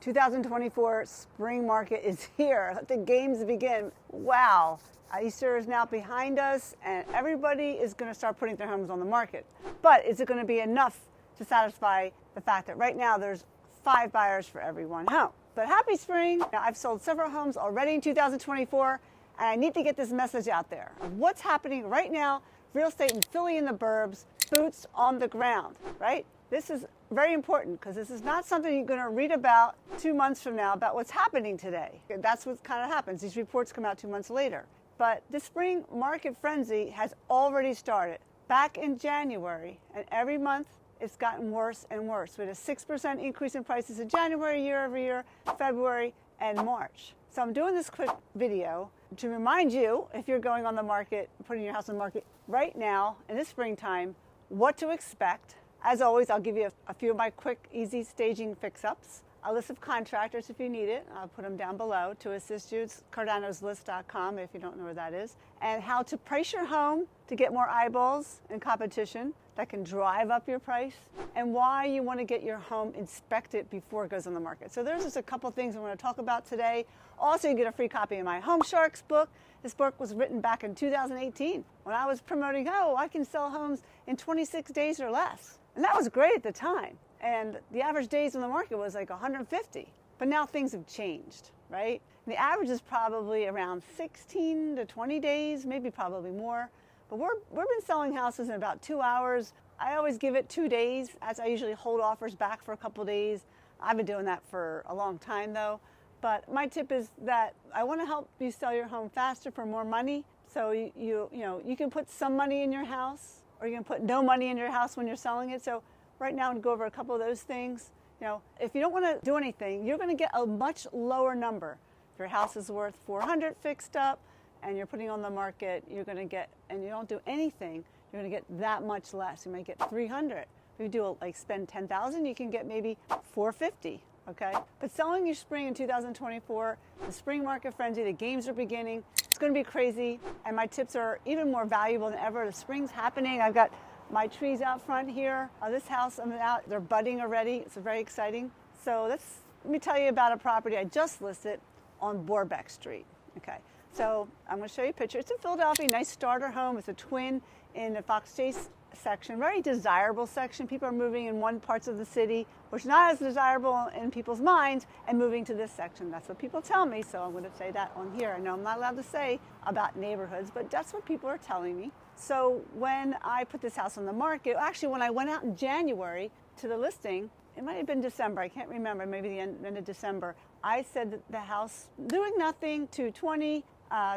2024 spring market is here. Let the games begin. Wow. Easter is now behind us and everybody is going to start putting their homes on the market. But is it going to be enough to satisfy the fact that right now there's 5 buyers for every 1 home? But happy spring. Now, I've sold several homes already in 2024 and I need to get this message out there of what's happening right now. Real estate in Philly and the burbs, boots on the ground, right? This is very important because this is not something you're going to read about 2 months from now about what's happening today. That's what kind of happens. These reports come out 2 months later. But the spring market frenzy has already started back in January, and every month it's gotten worse and worse. We had a 6% increase in prices in January, year over year, February, and March. So I'm doing this quick video to remind you, if you're going on the market, putting your house on the market right now in the springtime, what to expect. As always, I'll give you a few of my quick, easy staging fix-ups. A list of contractors if you need it. I'll put them down below to assist you. It's cardanoslist.com if you don't know where that is. And how to price your home to get more eyeballs and competition that can drive up your price, and why you want to get your home inspected before it goes on the market. So there's just a couple things I want to talk about today. Also, you get a free copy of my Home Sharks book. This book was written back in 2018 when I was promoting, I can sell homes in 26 days or less. And that was great at the time. And the average days on the market was like 150. But now things have changed, right? And the average is probably around 16 to 20 days, maybe probably more. But we've been selling houses in about 2 hours. I always give it 2 days, as I usually hold offers back for a couple days. I've been doing that for a long time though. But my tip is that I want to help you sell your home faster for more money. So you can put some money in your house, or you can put no money in your house when you're selling it. So right now, I'm going to go over a couple of those things. If you don't want to do anything, you're going to get a much lower number. If your house is worth 400 fixed up and you're putting on the market, you're going to get, and you don't do anything, you're going to get that much less. You might get 300. If you do spend 10,000, you can get maybe 450. Okay. But selling your spring in 2024, the spring market frenzy, the games are beginning. It's going to be crazy, and my tips are even more valuable than ever. The spring's happening. I've got my trees out front here. This house, they're budding already. It's very exciting. So let me tell you about a property I just listed on Borbeck Street. Okay, so I'm going to show you a picture. It's in Philadelphia, nice starter home. It's a twin in the Fox Chase section, very desirable section. People are moving in one parts of the city, which is not as desirable in people's minds, and moving to this section. That's what people tell me, so I'm going to say that on here. I know I'm not allowed to say about neighborhoods, but that's what people are telling me. So when I put this house on the market, actually when I went out in January to the listing, it might have been December, I can't remember, maybe the end of December, I said that the house, doing nothing, 220,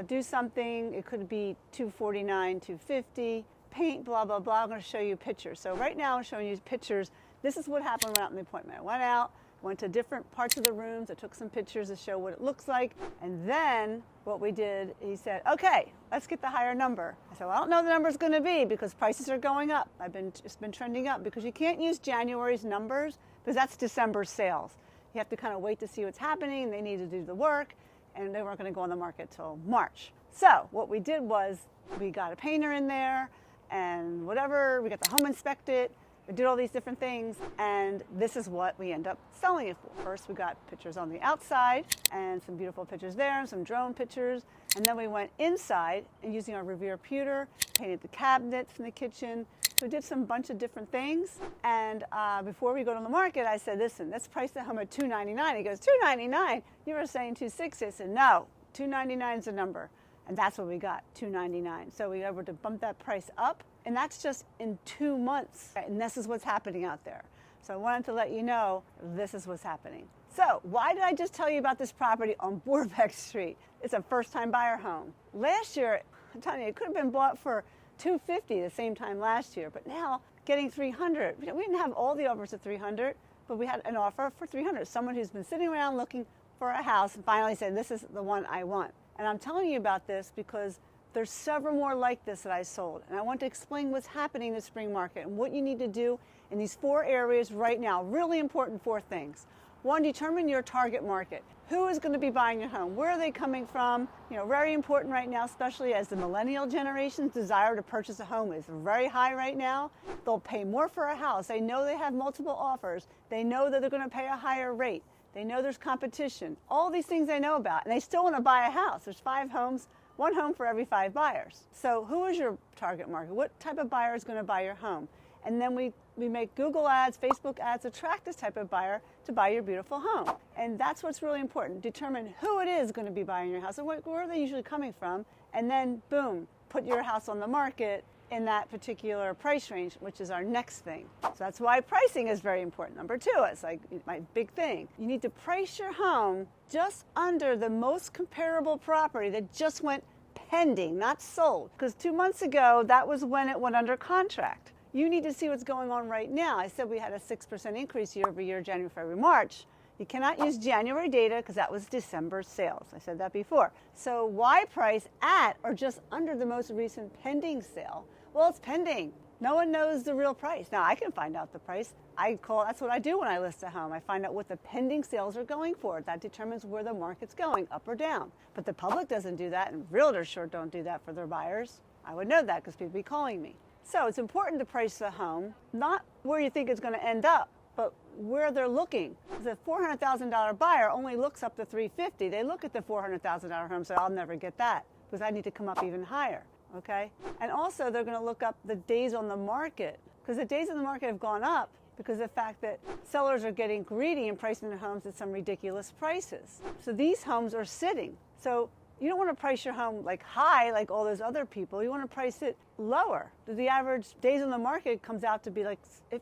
do something, it could be 249, 250, paint, blah, blah, blah. I'm going to show you pictures. So right now I'm showing you pictures. This is what happened when I went out in the appointment. I went out, went to different parts of the rooms. I took some pictures to show what it looks like. And then what we did, he said, okay, let's get the higher number. I said, well, I don't know the number's going to be because prices are going up. It's been trending up because you can't use January's numbers because that's December's sales. You have to kind of wait to see what's happening. They need to do the work, and they weren't going to go on the market till March. So what we did was we got a painter in there and whatever, we got the home inspected. We did all these different things, and this is what we end up selling it for. First, we got pictures on the outside, and some beautiful pictures there, and some drone pictures. And then we went inside, and using our Revere pewter, painted the cabinets in the kitchen. So we did some bunch of different things. And before we go to the market, I said, listen, let's price the home at $299. He goes, $299? You were saying $260. I said, no, $299 is the number. And that's what we got, $299. So we were able to bump that price up. And that's just in 2 months. And this is what's happening out there. So I wanted to let you know this is what's happening. So why did I just tell you about this property on Borbeck Street? It's a first-time buyer home. Last year, I'm telling you, it could have been bought for $250 the same time last year. But now, getting $300. We didn't have all the offers at $300, but we had an offer for $300. Someone who's been sitting around looking for a house and finally said, this is the one I want. And I'm telling you about this because there's several more like this that I sold. And I want to explain what's happening in the spring market and what you need to do in these 4 areas right now. Really important 4 things. 1, determine your target market. Who is going to be buying your home? Where are they coming from? Very important right now, especially as the millennial generation's desire to purchase a home is very high right now. They'll pay more for a house. They know they have multiple offers. They know that they're going to pay a higher rate. They know there's competition. All these things they know about, and they still want to buy a house. There's 5 homes, 1 home for every 5 buyers. So who is your target market? What type of buyer is going to buy your home? And then we make Google ads, Facebook ads attract this type of buyer to buy your beautiful home. And that's what's really important. Determine who it is going to be buying your house and where are they usually coming from. And then, boom, put your house on the market in that particular price range, which is our next thing. So that's why pricing is very important. Number 2, it's like my big thing. You need to price your home just under the most comparable property that just went pending, not sold. Because 2 months ago, that was when it went under contract. You need to see what's going on right now. I said we had a 6% increase year over year, January, February, March. You cannot use January data because that was December sales. I said that before. So why price at or just under the most recent pending sale? Well, it's pending. No one knows the real price. Now, I can find out the price. That's what I do when I list a home. I find out what the pending sales are going for. That determines where the market's going, up or down. But the public doesn't do that, and realtors sure don't do that for their buyers. I would know that because people be calling me. So it's important to price the home, not where you think it's going to end up, but where they're looking. The $400,000 buyer only looks up to $350,000. They look at the $400,000 home and say, I'll never get that because I need to come up even higher, okay? And also they're going to look up the days on the market because the days on the market have gone up because of the fact that sellers are getting greedy and pricing their homes at some ridiculous prices. So these homes are sitting. So you don't want to price your home like high like all those other people. You want to price it lower. The average days on the market comes out to be like,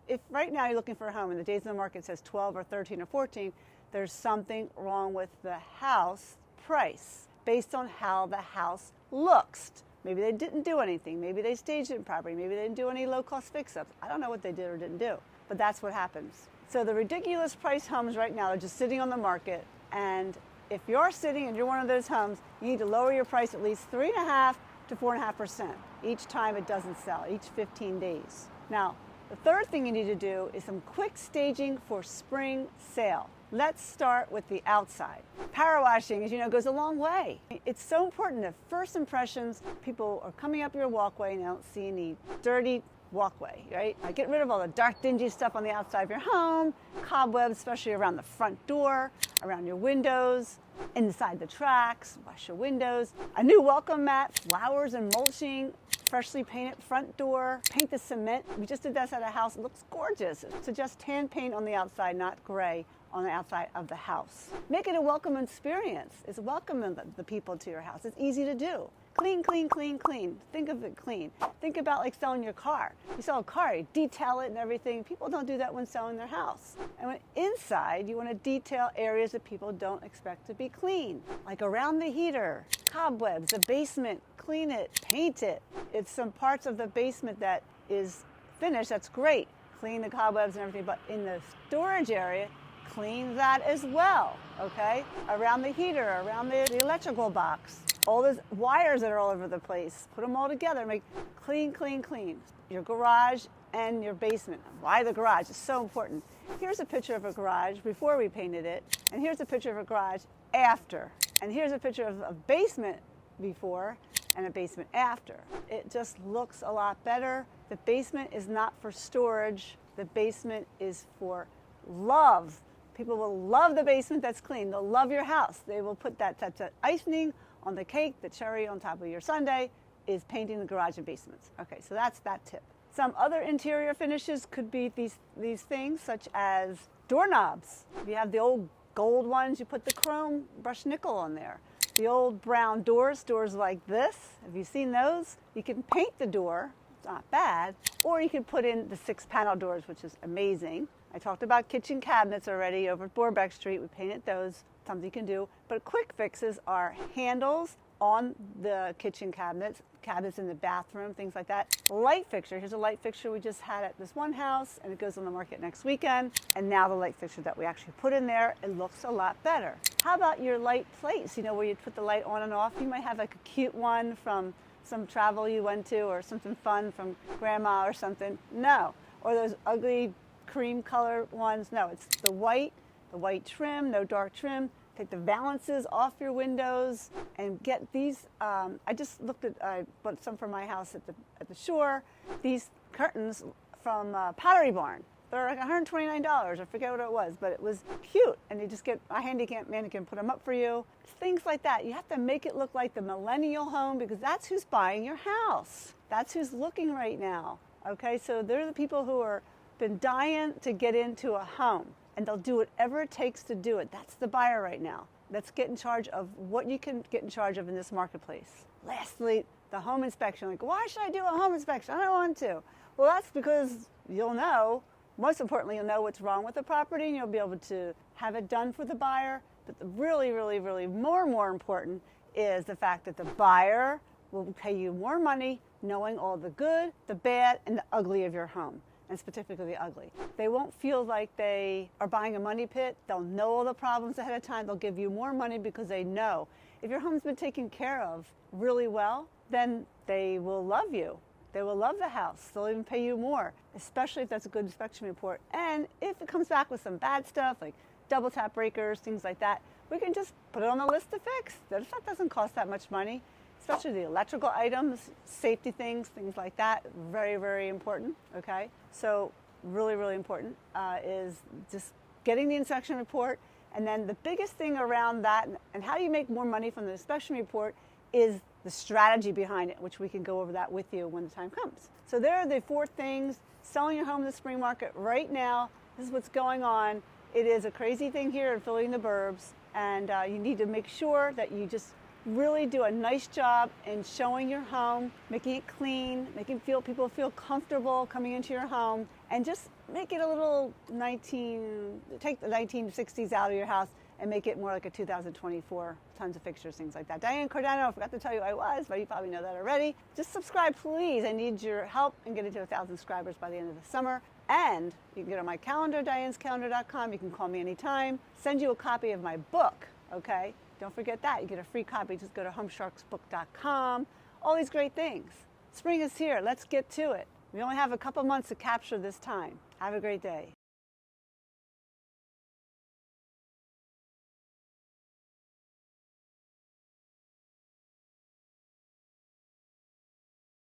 if right now you're looking for a home and the days on the market says 12 or 13 or 14, there's something wrong with the house price based on how the house looks. Maybe they didn't do anything. Maybe they staged it improperly. Maybe they didn't do any low-cost fix-ups. I don't know what they did or didn't do, but that's what happens. So the ridiculous price homes right now are just sitting on the market, and if you're sitting and you're one of those homes, you need to lower your price at least 3.5% to 4.5% each time it doesn't sell, each 15 days. Now, the third thing you need to do is some quick staging for spring sale. Let's start with the outside. Power washing, as you know, goes a long way. It's so important that first impressions, people are coming up your walkway and they don't see any dirty walkway, right? Get rid of all the dark, dingy stuff on the outside of your home, cobwebs, especially around the front door, around your windows, inside the tracks, wash your windows. A new welcome mat, flowers and mulching, freshly painted front door, paint the cement. We just did this at a house. It looks gorgeous. Suggest tan paint on the outside, not gray on the outside of the house. Make it a welcome experience. It's welcoming the people to your house. It's easy to do. Clean, clean, clean, clean. Think of it clean. Think about like selling your car. You sell a car, you detail it and everything. People don't do that when selling their house. And when inside, you want to detail areas that people don't expect to be clean, like around the heater, cobwebs, the basement, clean it, paint it. If some parts of the basement that is finished, that's great. Clean the cobwebs and everything, but in the storage area, clean that as well, okay? Around the heater, around the electrical box. All those wires that are all over the place, put them all together, make clean, clean, clean. Your garage and your basement. Why the garage is so important. Here's a picture of a garage before we painted it, and here's a picture of a garage after. And here's a picture of a basement before and a basement after. It just looks a lot better. The basement is not for storage. The basement is for love. People will love the basement that's clean. They'll love your house. They will put that icing on the cake, the cherry on top of your sundae, is painting the garage and basements. Okay, so that's that tip. Some other interior finishes could be these things, such as doorknobs. If you have the old gold ones, you put the chrome brushed nickel on there. The old brown doors like this, have you seen those? You can paint the door, it's not bad, or you can put in the 6-panel doors, which is amazing. I talked about kitchen cabinets already over at Borbeck Street. We painted those, something you can do. But quick fixes are handles on the kitchen cabinets in the bathroom, things like that. Light fixture, here's a light fixture we just had at this one house, and it goes on the market next weekend. And now the light fixture that we actually put in there, it looks a lot better. How about your light plates, you know, where you put the light on and off? You might have like a cute one from some travel you went to or something fun from grandma or something. No. Or those ugly cream color ones. No, it's the white trim, no dark trim. Take the valances off your windows and get these. I just looked at, I bought some for my house at the shore. These curtains from Pottery Barn. They're like $129. I forget what it was, but it was cute. And you just get a handycam mannequin, put them up for you. Things like that. You have to make it look like the millennial home because that's who's buying your house. That's who's looking right now. Okay, so they're the people who are been dying to get into a home, and they'll do whatever it takes to do it. That's the buyer right now. Let's get in charge of what you can get in charge of in this marketplace. Lastly, the home inspection. Like, why should I do a home inspection? I don't want to. Well, that's because you'll know. Most importantly, you'll know what's wrong with the property, and you'll be able to have it done for the buyer. But the really, really, really more important is the fact that the buyer will pay you more money knowing all the good, the bad, and the ugly of your home, and specifically the ugly. They won't feel like they are buying a money pit. They'll know all the problems ahead of time. They'll give you more money because they know. If your home's been taken care of really well, then they will love you. They will love the house. They'll even pay you more, especially if that's a good inspection report. And if it comes back with some bad stuff, like double tap breakers, things like that, we can just put it on the list to fix. That doesn't cost that much money, especially the electrical items, safety things like that. Very, very important, okay? So really, really important is just getting the inspection report. And then the biggest thing around that and how you make more money from the inspection report is the strategy behind it, which we can go over that with you when the time comes. So there are the 4 things. Selling your home in the spring market right now. This is what's going on. It is a crazy thing here in Philly in the burbs, and you need to make sure that you just really do a nice job in showing your home, making it clean, making people feel comfortable coming into your home, and just make it a little take the 1960s out of your house and make it more like a 2024, tons of fixtures, things like that. Diane Cardano, I forgot to tell you I was, but you probably know that already. Just subscribe, please. I need your help in getting to 1,000 subscribers by the end of the summer. And you can get on my calendar, dianescalendar.com. You can call me anytime. Send you a copy of my book, okay? Don't forget that. You get a free copy. Just go to homesharksbook.com. All these great things. Spring is here. Let's get to it. We only have a couple months to capture this time. Have a great day.